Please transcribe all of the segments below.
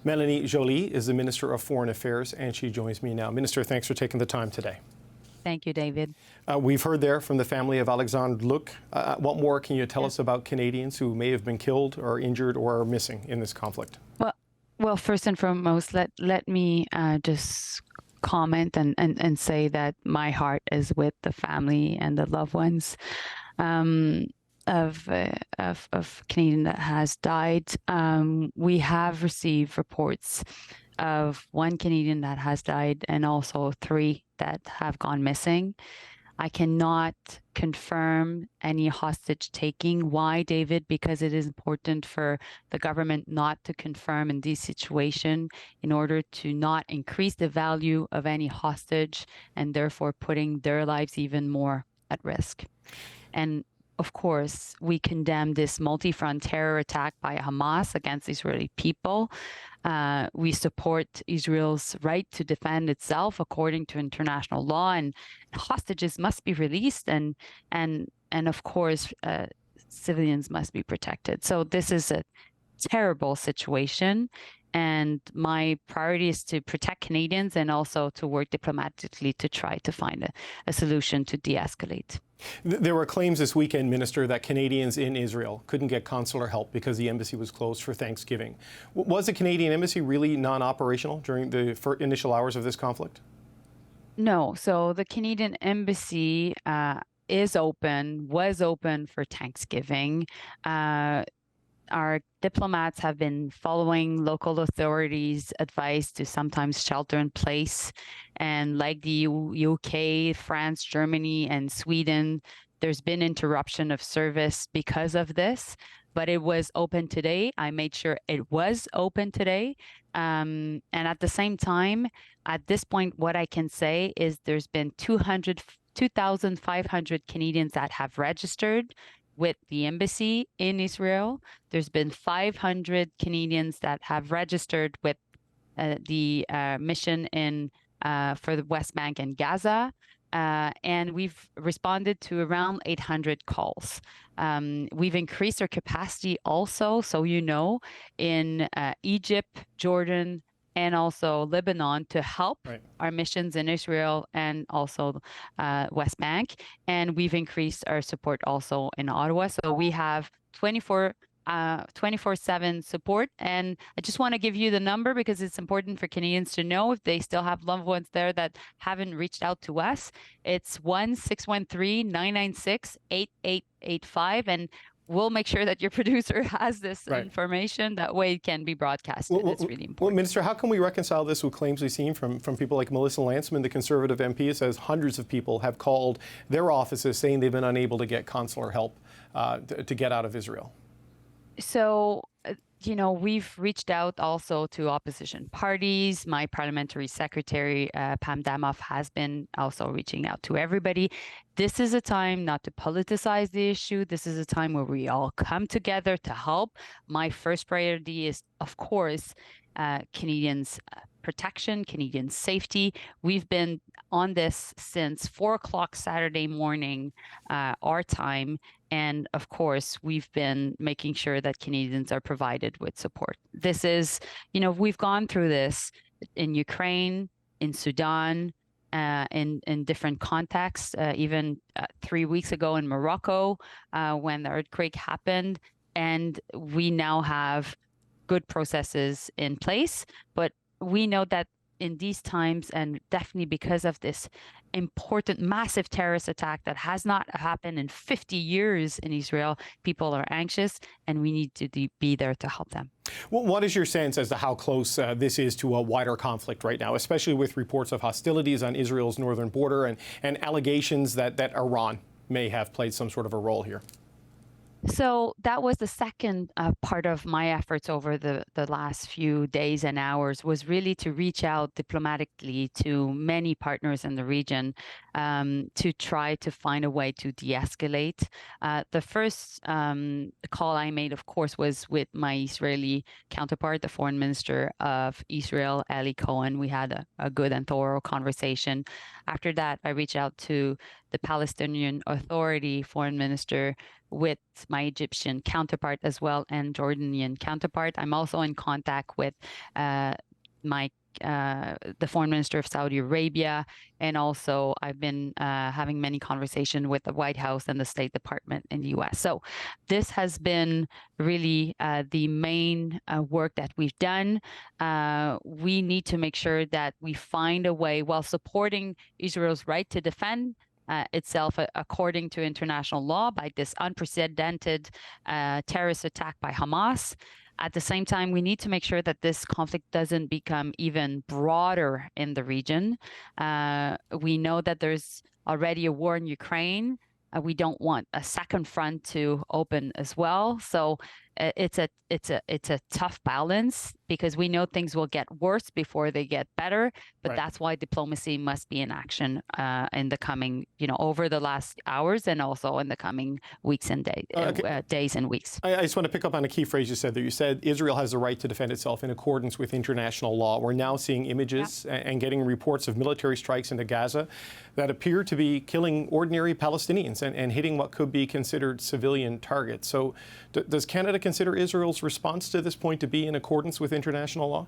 Mélanie Joly is the Minister of Foreign Affairs, and she joins me now. Minister, thanks for taking the time today. Thank you, David. We've heard there from the family of Alexandre Luc. What more can you tell us about Canadians who may have been killed or injured or are missing in this conflict? Well, first and foremost, let me just comment and say that my heart is with the family and the loved ones of Canadian that has died. We have received reports of one Canadian that has died and also 3 that have gone missing. I cannot confirm any hostage taking. Why, David? Because it is important for the government not to confirm in this situation in order to not increase the value of any hostage and therefore putting their lives even more at risk. And of course, we condemn this multi-front terror attack by Hamas against Israeli people. We support Israel's right to defend itself according to international law, and hostages must be released, and of course, civilians must be protected. So this is a terrible situation, and my priority is to protect Canadians and also to work diplomatically to try to find a solution to de-escalate. There were claims this weekend, Minister, that Canadians in Israel couldn't get consular help because the embassy was closed for Thanksgiving. Was the Canadian embassy really non-operational during the initial hours of this conflict? No. So the Canadian embassy was open for Thanksgiving. Our diplomats have been following local authorities' advice to sometimes shelter in place. And like the UK, France, Germany, and Sweden, there's been interruption of service because of this, but it was open today. I made sure it was open today. And at the same time, at this point, what I can say is there's been 2,500 Canadians that have registered with the embassy in Israel. There's been 500 Canadians that have registered with the mission for the West Bank and Gaza. And we've responded to around 800 calls. We've increased our capacity also, so in Egypt, Jordan, and also Lebanon to help our missions in Israel and also West Bank. And we've increased our support also in Ottawa. So we have 24/7 support. And I just want to give you the number because it's important for Canadians to know if they still have loved ones there that haven't reached out to us. It's 1-613-996-8885. And we'll make sure that your producer has this information. That way it can be broadcasted. It's really important. Well, Minister, how can we reconcile this with claims we've seen from people like Melissa Lantsman, the Conservative MP, who says hundreds of people have called their offices saying they've been unable to get consular help to get out of Israel? So, we've reached out also to opposition parties. My parliamentary secretary, Pam Damoff, has been also reaching out to everybody. This is a time not to politicize the issue. This is a time where we all come together to help. My first priority is, of course, Canadians' protection, Canadian safety. We've been on this since 4 o'clock Saturday morning, our time. And of course, we've been making sure that Canadians are provided with support. This is, we've gone through this in Ukraine, in Sudan, in different contexts, even 3 weeks ago in Morocco, when the earthquake happened. And we now have good processes in place, but we know that in these times, and definitely because of this important, massive terrorist attack that has not happened in 50 years in Israel, people are anxious, and we need to be there to help them. Well, what is your sense as to how close this is to a wider conflict right now, especially with reports of hostilities on Israel's northern border and allegations that Iran may have played some sort of a role here? So that was the second part of my efforts over the last few days and hours, was really to reach out diplomatically to many partners in the region to try to find a way to de-escalate. The first call I made, of course, was with my Israeli counterpart, the Foreign Minister of Israel, Eli Cohen. We had a good and thorough conversation. After that, I reached out to the Palestinian Authority foreign minister with my Egyptian counterpart as well and Jordanian counterpart. I'm also in contact with the foreign minister of Saudi Arabia, and also I've been having many conversations with the White House and the State Department in the U.S. So this has been really the main work that we've done. We need to make sure that we find a way, while supporting Israel's right to defend itself according to international law by this unprecedented terrorist attack by Hamas. At the same time, we need to make sure that this conflict doesn't become even broader in the region. We know that there's already a war in Ukraine. We don't want a second front to open as well. So it's a tough balance, because we know things will get worse before they get better. But that's why diplomacy must be in action in the coming, over the last hours, and also in the coming weeks and days and weeks. I just want to pick up on a key phrase you said there. You said Israel has the right to defend itself in accordance with international law. We're now seeing images and getting reports of military strikes into Gaza that appear to be killing ordinary Palestinians and hitting what could be considered civilian targets. So does Canada consider Israel's response to this point to be in accordance with international law?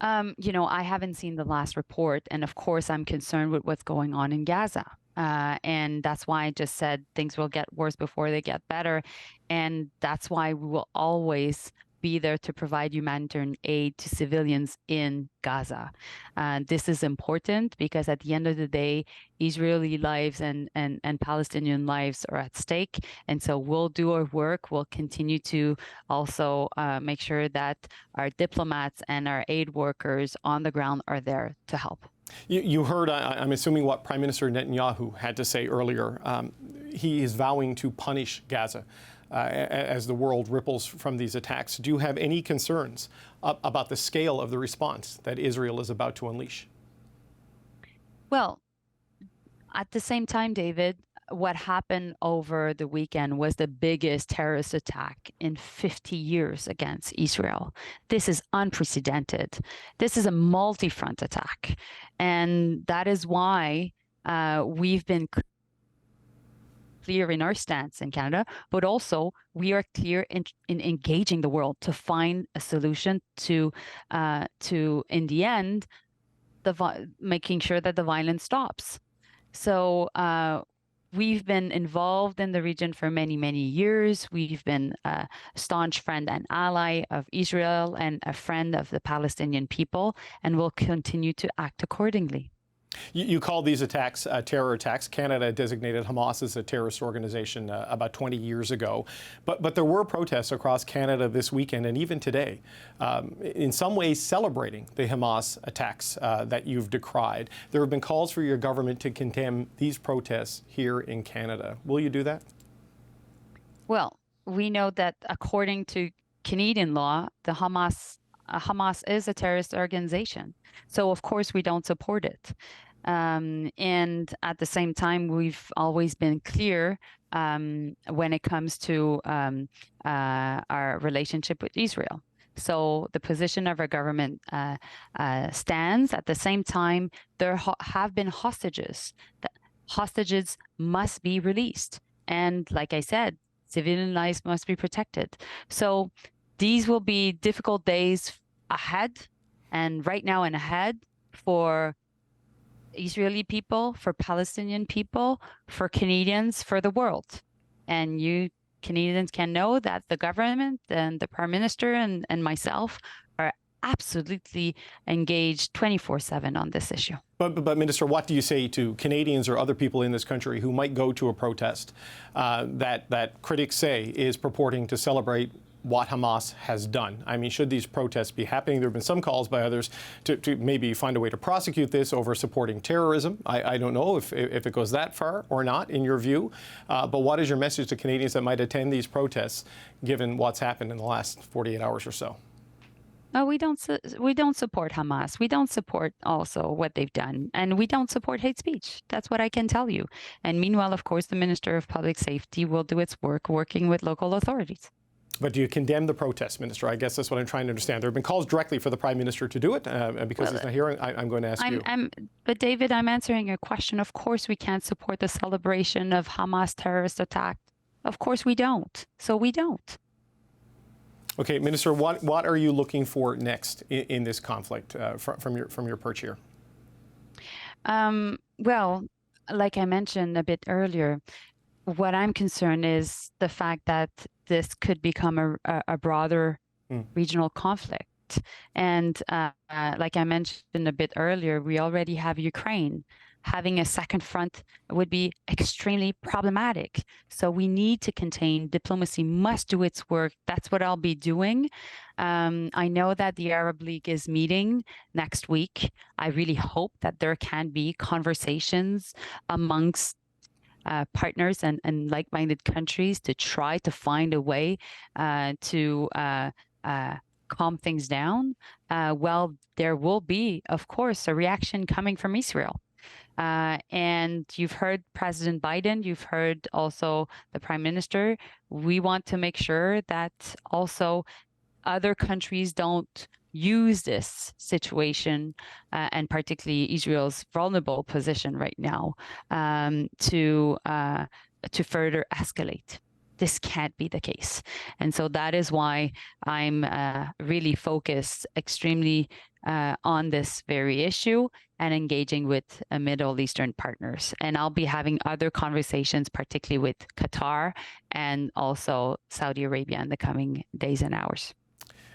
I haven't seen the last report, and of course I'm concerned with what's going on in Gaza. And that's why I just said things will get worse before they get better. And that's why we will always be there to provide humanitarian aid to civilians in Gaza. This is important because at the end of the day, Israeli lives and Palestinian lives are at stake. And so we'll do our work. We'll continue to also make sure that our diplomats and our aid workers on the ground are there to help. You heard, I'm assuming, what Prime Minister Netanyahu had to say earlier. He is vowing to punish Gaza as the world ripples from these attacks. Do you have any concerns about the scale of the response that Israel is about to unleash? Well, at the same time, David, what happened over the weekend was the biggest terrorist attack in 50 years against Israel. This is unprecedented. This is a multi-front attack. And that is why we've been clear in our stance in Canada, but also we are clear in engaging the world to find a solution to in the end, making sure that the violence stops. So we've been involved in the region for many, many years. We've been a staunch friend and ally of Israel and a friend of the Palestinian people, and will continue to act accordingly. You call these attacks terror attacks. Canada designated Hamas as a terrorist organization about 20 years ago. But there were protests across Canada this weekend and even today, in some ways celebrating the Hamas attacks that you've decried. There have been calls for your government to condemn these protests here in Canada. Will you do that? Well, we know that according to Canadian law, the Hamas is a terrorist organization. So, of course, we don't support it. And at the same time, we've always been clear when it comes to our relationship with Israel. So the position of our government stands. At the same time, there have been hostages. Hostages must be released. And like I said, civilian lives must be protected. So these will be difficult days ahead, and right now and ahead, for Israeli people, for Palestinian people, for Canadians, for the world. And you Canadians can know that the government and the Prime Minister and myself are absolutely engaged 24/7 on this issue. But Minister, what do you say to Canadians or other people in this country who might go to a protest that critics say is purporting to celebrate what Hamas has done? I mean, should these protests be happening? There have been some calls by others to maybe find a way to prosecute this over supporting terrorism. I don't know if it goes that far or not, in your view. But what is your message to Canadians that might attend these protests, given what's happened in the last 48 hours or so? No, we don't support Hamas. We don't support also what they've done. And we don't support hate speech. That's what I can tell you. And meanwhile, of course, the Minister of Public Safety will do its work working with local authorities. But do you condemn the protests, Minister? I guess that's what I'm trying to understand. There have been calls directly for the Prime Minister to do it, and because he's not here, I'm going to ask you. But David, I'm answering your question. Of course we can't support the celebration of Hamas terrorist attack. Of course we don't. So we don't. Okay, Minister, what are you looking for next in this conflict from your perch here? Well, like I mentioned a bit earlier, what I'm concerned is the fact that this could become a broader regional conflict. And like I mentioned a bit earlier, we already have Ukraine. Having a second front would be extremely problematic. So we need to contain. Diplomacy must do its work. That's what I'll be doing. I know that the Arab League is meeting next week. I really hope that there can be conversations amongst partners and like-minded countries to try to find a way to calm things down. Well, there will be, of course, a reaction coming from Israel. And you've heard President Biden, you've heard also the Prime Minister. We want to make sure that also other countries don't use this situation, and particularly Israel's vulnerable position right now, to further escalate. This can't be the case. And so that is why I'm really focused extremely on this very issue and engaging with Middle Eastern partners. And I'll be having other conversations, particularly with Qatar and also Saudi Arabia in the coming days and hours.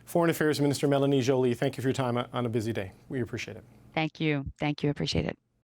Foreign Affairs Minister Mélanie Joly, thank you for your time on a busy day. We appreciate it. Thank you. Thank you. Appreciate it.